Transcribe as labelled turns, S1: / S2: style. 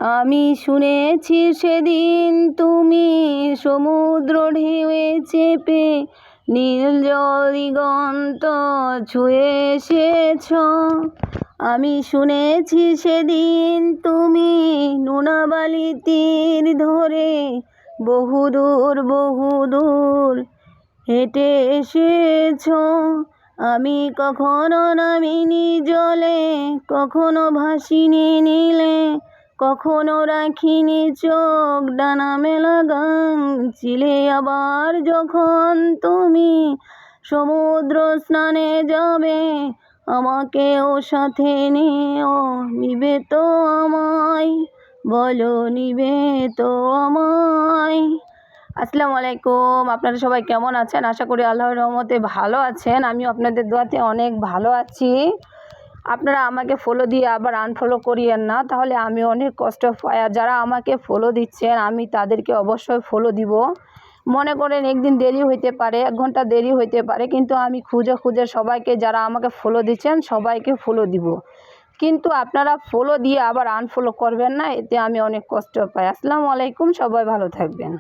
S1: আমি শুনেছি সেদিন তুমি সমুদ্র ঢেউয়ে চেপে নীল জল দিগন্ত ছুঁয়ে এসেছ। আমি শুনেছি সেদিন তুমি নুনাবালি তীর ধরে বহুদূর হেঁটে এসেছ। আমি কখনো নামিনি জলে, কখনো ভাসিনি নীলে, কখনো রাখিনি চোখ ডানা মেলা গান চিলে। আবার যখন তুমি সমুদ্র স্নানে যাবে, আমাকেও সাথে নিও, নিবে তো আমায়? বলো নিবে তো আমায়? আসসালামু আলাইকুম। আপনারা সবাই কেমন আছেন? আশা করি আল্লাহর রহমতে ভালো আছেন। আমিও আপনাদের দোয়াতে অনেক ভালো আছি। আপনারা আমাকে ফলো দিয়ে আবার আনফলো করিয়েন না, তাহলে আমি অনেক কষ্ট পাই। আর যারা আমাকে ফলো দিচ্ছেন আমি তাদেরকে অবশ্যই ফলো দিব। মনে করেন একদিন দেরি হইতে পারে, 1 ঘন্টা দেরি হইতে পারে, কিন্তু আমি খুঁজে সবাইকে, যারা আমাকে ফলো দিচ্ছেন সবাইকে ফলো দিব। কিন্তু আপনারা ফলো দিয়ে আবার আনফলো করবেন না, এতে আমি অনেক কষ্ট পাই। আসসালামু আলাইকুম, সবাই ভালো থাকবেন।